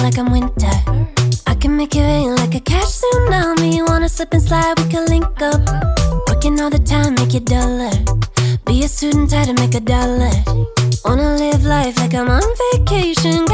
like I'm winter. I can make it rain like a cash tsunami. Wanna slip and slide, we can link up. Working all the time, make it duller. Be a student, try to make $1. Wanna live life like I'm on vacation.